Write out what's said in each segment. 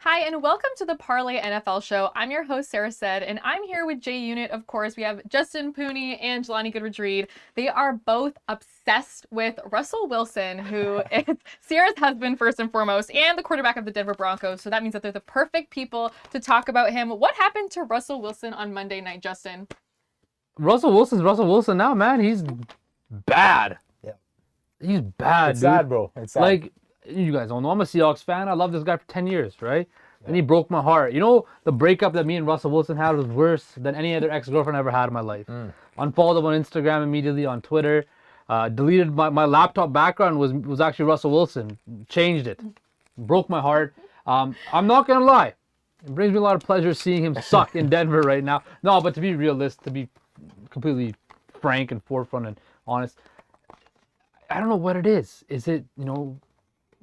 Hi, and welcome to the Parlay NFL show. I'm your host, Sarah Said, and I'm here with Jay Unit. Of course, we have Justin Pooni and Jelani Goodridge-Reid. They are both obsessed with Russell Wilson, who is Sarah's husband, first and foremost, and the quarterback of the Denver Broncos. So that means that they're the perfect people to talk about him. What happened to Russell Wilson on Monday night, Justin? Russell Wilson's Russell Wilson now, man. He's bad. Yeah. He's bad, It's dude. sad, bro. It's sad. Like, you guys don't know, I'm a Seahawks fan. I love this guy for 10 years, right? Yeah. And he broke my heart. You know, the breakup that me and Russell Wilson had was worse than any other ex-girlfriend I ever had in my life. Unfollowed him on Instagram immediately, on Twitter. Deleted my laptop background was actually Russell Wilson. Changed it. Broke my heart. I'm not going to lie. It brings me a lot of pleasure seeing him suck in Denver right now. No, but to be realistic, to be completely frank and forefront and honest, I don't know what it is. Is it,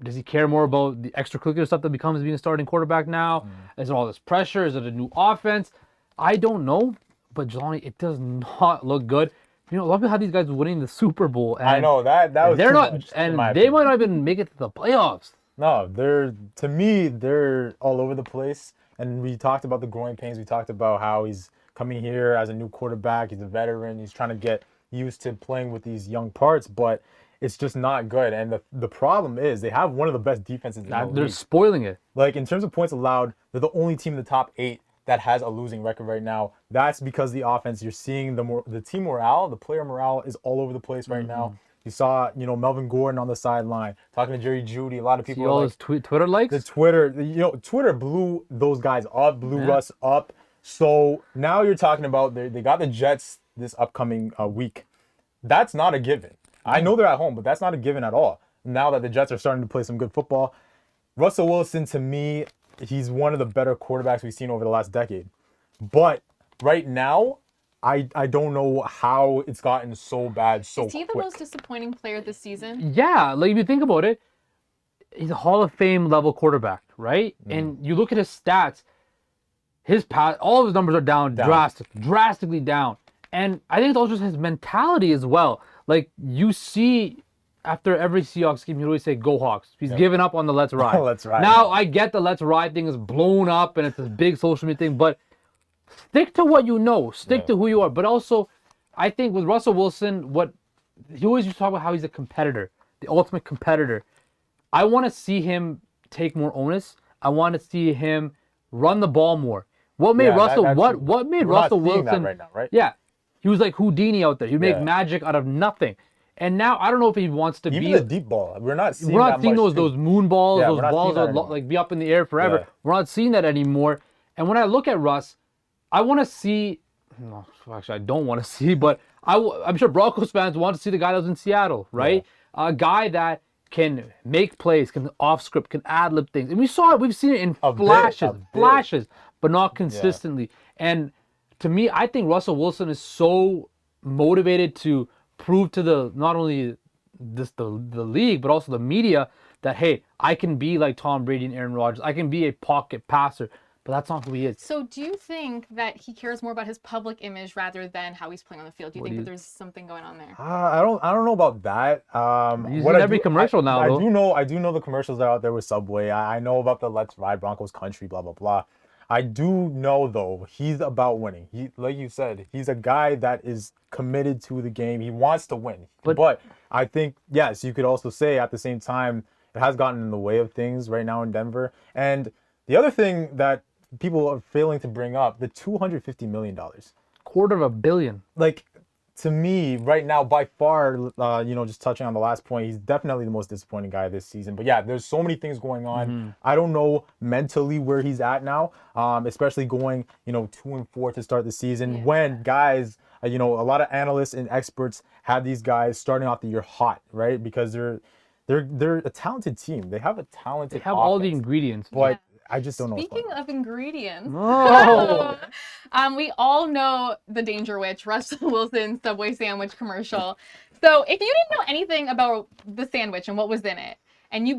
does he care more about the extracurricular stuff that becomes being a starting quarterback now? Is it all this pressure? Is it a new offense? I don't know. But Jelani, it does not look good. A lot of people have these guys winning the Super Bowl. And I know that was they're too not, much, and in my they opinion. might not even make it to the playoffs. No, they're all over the place. And we talked about the growing pains. We talked about how he's coming here as a new quarterback. He's a veteran. He's trying to get used to playing with these young parts, but it's just not good. And the problem is they have one of the best defenses in the They're league. spoiling it. Like, in terms of points allowed, they're the only team in the top 8 that has a losing record right now. That's because the offense, you're seeing the team morale, the player morale is all over the place right now. You saw, Melvin Gordon on the sideline talking to Jerry Jeudy. A lot of people See all his Twitter likes? the Twitter blew those guys up, blew Russ up. So now you're talking about they got the Jets this upcoming week. That's not a given. I know they're at home, but that's not a given at all. Now that the Jets are starting to play some good football, Russell Wilson, to me, he's one of the better quarterbacks we've seen over the last decade. But right now, I don't know how it's gotten so bad so quick. Is he the most disappointing player this season? Yeah, like if you think about it, he's a Hall of Fame level quarterback, right? And you look at his stats, all of his numbers are down. Drastically down. And I think it's also just his mentality as well. Like, you see, after every Seahawks game, he always say, "Go Hawks." He's given up on the "Let's Ride." Let's Ride. Now, I get the "Let's Ride" thing is blown up and it's this big social media thing, but stick to what you know. Stick to who you are. But also, I think with Russell Wilson, he always used to talk about how he's a competitor, the ultimate competitor. I want to see him take more onus. I want to see him run the ball more. What made Russell Wilson right now, right? Yeah. He was like Houdini out there. He'd make magic out of nothing. And now I don't know if he wants to Even the deep ball. We're not seeing those moon balls, those balls that like be up in the air forever. Yeah. We're not seeing that anymore. And when I look at Russ, I want to see. No, actually, I don't want to see, but I'm sure Broncos fans want to see the guy that was in Seattle, right? Yeah. A guy that can make plays, can off script, can ad lib things, and we've seen it in flashes, but not consistently. And to me, I think Russell Wilson is so motivated to prove to not only the league, but also the media that, hey, I can be like Tom Brady and Aaron Rodgers. I can be a pocket passer, but that's not who he is. So do you think that he cares more about his public image rather than how he's playing on the field? Do you think that there's something going on there? I don't know about that. He's in every commercial now, though. I do know the commercials that are out there with Subway. I know about the "Let's Ride Broncos Country," blah blah blah. I do know, though, he's about winning. Like you said, he's a guy that is committed to the game. He wants to win. But I think, yes, you could also say at the same time, it has gotten in the way of things right now in Denver. And the other thing that people are failing to bring up, the $250 million. $250 million. Like, to me, right now, by far, just touching on the last point, he's definitely the most disappointing guy this season. But yeah, there's so many things going on. I don't know mentally where he's at now, especially going, 2-4 to start the season when guys, a lot of analysts and experts have these guys starting off the year hot, right? Because they're a talented team. They have a talented. They have all the ingredients, but I just don't know. Speaking of ingredients, Oh. We all know the Danger Witch, Russell Wilson's Subway sandwich commercial. So if you didn't know anything about the sandwich and what was in it,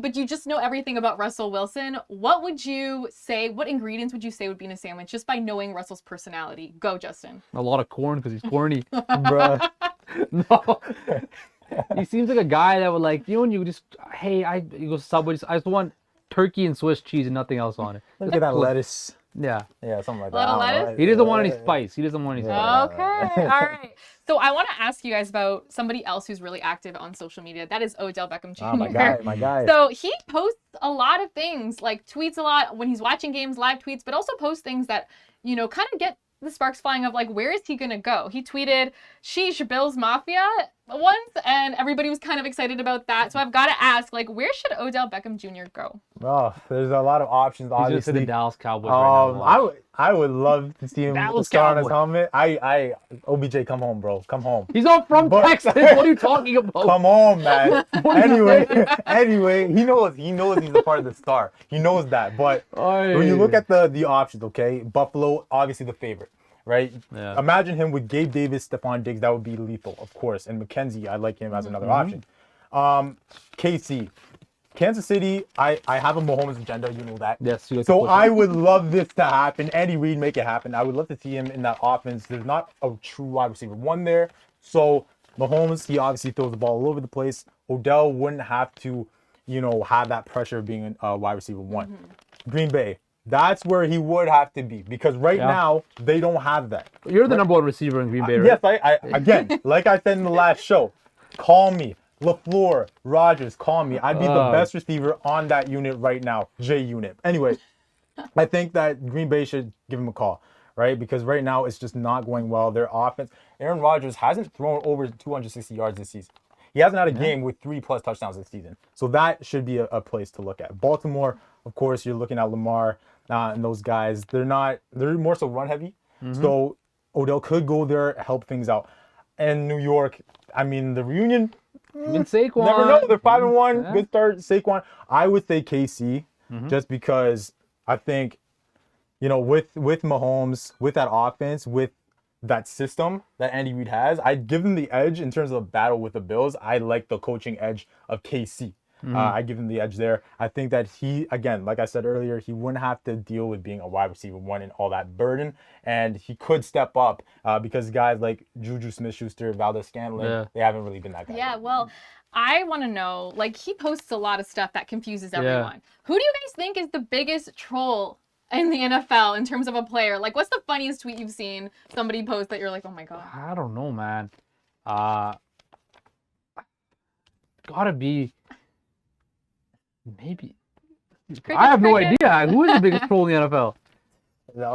but you just know everything about Russell Wilson, what would you say? What ingredients would you say would be in a sandwich just by knowing Russell's personality? Go, Justin. A lot of corn because he's corny. Bruh. No. He seems like a guy that would when you just, hey, you go to Subway, I just want turkey and Swiss cheese and nothing else on it. Look at that lettuce. Yeah. Yeah, something like A little that. I don't know. lettuce? He doesn't want any spice. He doesn't want any spice. Okay, all right. So I want to ask you guys about somebody else who's really active on social media. That is Odell Beckham Jr. Oh, my guy. So he posts a lot of things, like tweets a lot when he's watching games, live tweets, but also posts things that, you know, kind of get the sparks flying of like, where is he going to go? He tweeted, "Sheesh, Bills Mafia" once, and everybody was kind of excited about that. So I've got to ask, like, where should Odell Beckham Jr. go? Oh, there's a lot of options, He's going to obviously. the Dallas Cowboys right now. I would love to see him Dallas star on his Cowboys. helmet. OBJ, come home, bro. Come home. He's all from But- Texas. What are you talking about? Come on, man. anyway, he knows he's a part of the star. He knows that. But when you look at the options, okay, Buffalo, obviously the favorite, right? Yeah. Imagine him with Gabe Davis, Stephon Diggs. That would be lethal, of course. And McKenzie, I like him as another option. KC. Kansas City, I have a Mahomes agenda, you know that. Yes, you like to So push I it. would love this to happen. Andy Reid make it happen. I would love to see him in that offense. There's not a true wide receiver one there. So Mahomes, he obviously throws the ball all over the place. Odell wouldn't have to, have that pressure of being a wide receiver one. Green Bay, that's where he would have to be because right now they don't have that. You're the number one receiver in Green Bay, right? Yes, I again, like I said in the last show, call me. LaFleur, Rodgers, call me. I'd be the best receiver on that unit right now, J unit. Anyway, I think that Green Bay should give him a call, right? Because right now it's just not going well. Their offense, Aaron Rodgers hasn't thrown over 260 yards this season. He hasn't had a game with 3+ touchdowns this season. So that should be a place to look at. Baltimore, of course, you're looking at Lamar and those guys. They're more so run heavy. So Odell could go there, help things out. And New York, I mean, the reunion, Even Saquon. never know. They're 5-1. Yeah. Good start. Saquon. I would say KC, just because I think, with Mahomes, with that offense, with that system that Andy Reid has, I'd give him the edge in terms of a battle with the Bills. I like the coaching edge of KC. I give him the edge there. I think that he, again, like I said earlier, he wouldn't have to deal with being a wide receiver one and all that burden, and he could step up because guys like Juju Smith-Schuster, Valdez-Scantling, they haven't really been that guy. Yeah, well, I want to know, like, he posts a lot of stuff that confuses everyone. Who do you guys think is the biggest troll in the NFL in terms of a player? Like, what's the funniest tweet you've seen somebody post that you're like, oh my God? I don't know, man. Gotta be maybe. I have no idea. Who is the biggest troll in the NFL?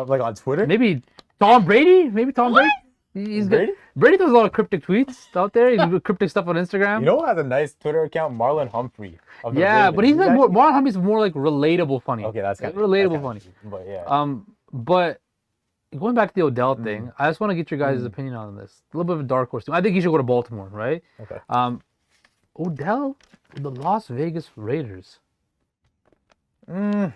Like on Twitter? Maybe Tom Brady? Maybe Tom Brady? He's Brady? Brady does a lot of cryptic tweets out there. He does cryptic stuff on Instagram. You know who has a nice Twitter account? Marlon Humphrey. Of the Yeah, Ravens. but he's like more, Marlon Humphrey's more like relatable funny. Okay, that's kind of relatable funny. But yeah. But going back to the Odell thing, I just want to get your guys' opinion on this. A little bit of a dark horse team. I think he should go to Baltimore, right? Okay. Odell, the Las Vegas Raiders. Okay,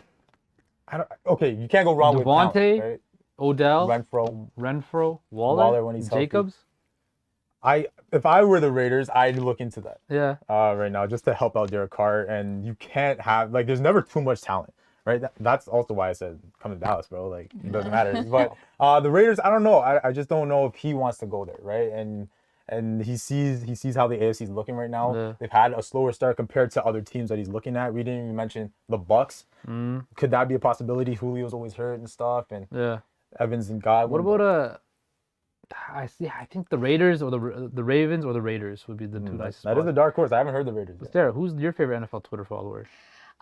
you can't go wrong with Devontae, talent, right? Odell, Renfro, Waller when he's healthy. Jacobs. If I were the Raiders, I'd look into that. Yeah. Right now, just to help out Derek Carr, and you can't have there's never too much talent, right? That's also why I said come to Dallas, bro. Like it doesn't matter. But the Raiders, I don't know. I just don't know if he wants to go there, right? And he sees how the AFC is looking right now. Yeah. They've had a slower start compared to other teams that he's looking at. We didn't even mention the Bucks. Could that be a possibility? Julio's always hurt and stuff, and Evans and Godwin. What about I think the Raiders or the Ravens or the Raiders would be the two nicest. That is a dark horse. I haven't heard the Raiders yet. Sarah, who's your favorite NFL Twitter follower?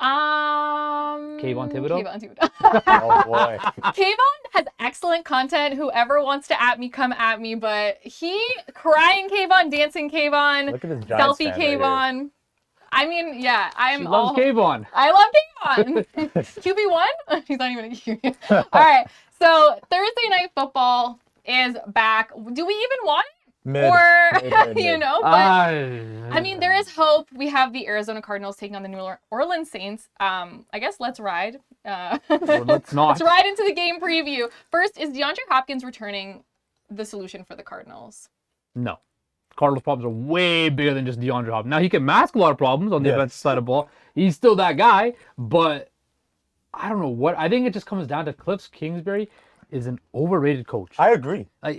Kayvon Thibodeau? Kayvon Thibodeau. Oh boy. Kayvon has excellent content. Whoever wants to at me, come at me. But he crying Kayvon, dancing Kayvon, Look at this Giants selfie fan right Kayvon. I mean, yeah, I'm She all. loves Kayvon. I love Kayvon. QB1? He's not even a QB. All right. So Thursday Night Football is back. Do we even want it? Mid. Or, Mid. but I mean, there is hope. We have the Arizona Cardinals taking on the New Orleans Saints. I guess let's ride. Or let's not. Let's ride into the game preview. First, is DeAndre Hopkins returning the solution for the Cardinals? No. Cardinals' problems are way bigger than just DeAndre Hopkins. Now, he can mask a lot of problems on the offensive side of the ball. He's still that guy, but I don't know what. I think it just comes down to Cliff Kingsbury. is an overrated coach. I agree. I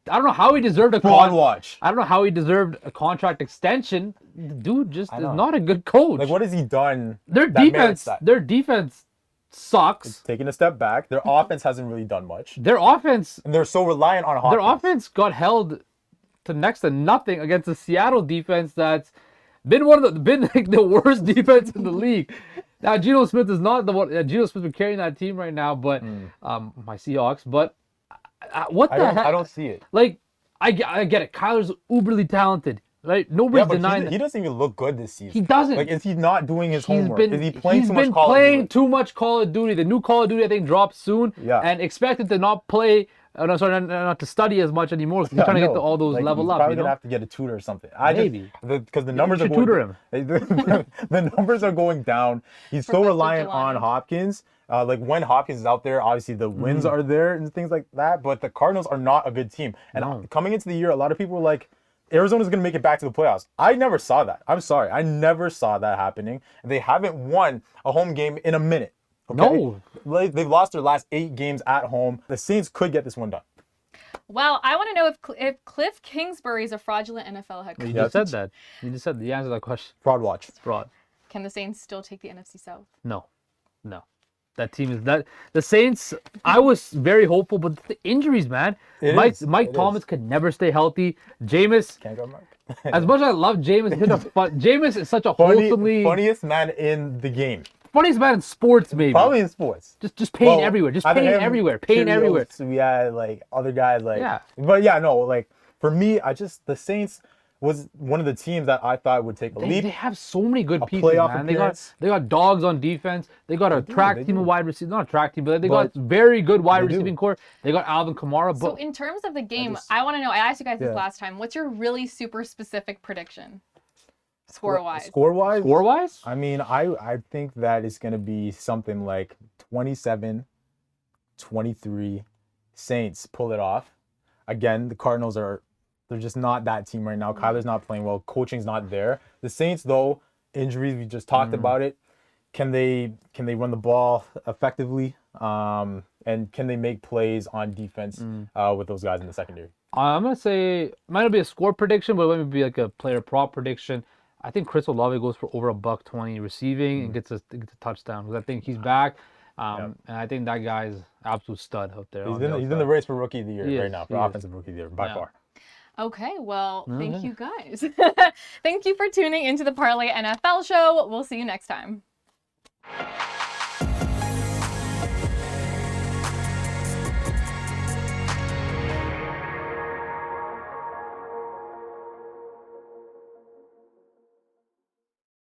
don't know how he deserved a Fraud watch. I don't know how he deserved a contract extension. The dude just is know. not a good coach. Like, what has he done? Their that merits that? their defense sucks. Taking a step back. Their offense hasn't really done much. Their offense And they're so reliant on Hopkins. Their offense got held to next to nothing against the Seattle defense that's been like the worst defense in the league. Now Geno Smith is not the one. Geno Smith is carrying that team right now, but my Seahawks. But what the heck? I don't see it. Like I get it. Kyler's uberly talented, right? Nobody's denying he that. doesn't even look good this season. He doesn't. Like, is he not doing his He's homework? been Is he playing he's too been much Call of playing Duty? too much Call of Duty. The new Call of Duty I think drops soon. Yeah. And expected to not play. No, sorry, not to study as much anymore. He's trying to get to all those level he's up. Probably You know? gonna have to get a tutor or something. Maybe. Because the numbers you are should going. tutor him. The numbers are going down. He's so Professor reliant Jelani. on Hopkins. Like when Hopkins is out there, obviously the wins are there and things like that. But the Cardinals are not a good team. And No. coming into the year, a lot of people were like, Arizona's gonna make it back to the playoffs. I never saw that. I'm sorry, I never saw that happening. They haven't won a home game in a minute. Okay? No. Like, they've lost their last 8 games at home. The Saints could get this one done. Well, I want to know if Cliff Kingsbury is a fraudulent NFL head coach. You just said that. You just said the answer to that question. Fraud watch. It's fraud. Can the Saints still take the NFC South? No. That team is that. The Saints, I was very hopeful, but the injuries, man. Mike It Thomas is. could never stay healthy. Jameis, Can't go, Mark. as much as I love Jameis, Jameis is such a wholesomely Funniest man in the game. funniest man in sports, maybe. Probably in sports. Just pain Well, everywhere. Just either pain him, everywhere. Pain Cheerios, everywhere. We had like other guys like. Yeah. But yeah, no, like for me, the Saints was one of the teams that I thought would take a leap. They have so many good pieces, playoff man. appearance. They got dogs on defense. They got a track they team do. of wide receivers. Not a track team, but they But got very good wide they do. receiving core. They got Alvin Kamara. So But in terms of the game, I want to know, I asked you guys this Yeah. last time, what's your really super specific prediction? Score-wise. Score-wise? score-wise, I mean, I think that it's going to be something like 27-23. Saints pull it off. Again, the Cardinals they're just not that team right now. Kyler's not playing well. Coaching's not there. The Saints, though, injuries, we just talked about it. Can they run the ball effectively? And can they make plays on defense with those guys in the secondary? I'm going to say, it might not be a score prediction, but it might be like a player prop prediction. I think Chris Olave goes for over $120 receiving and gets a touchdown because I think he's back. And I think that guy's absolute stud out there. He's in the race for Rookie of the Year He right is, now, he for is. Offensive Rookie of the Year, by far. Okay, well, thank you guys. Thank you for tuning into the Parlay NFL show. We'll see you next time.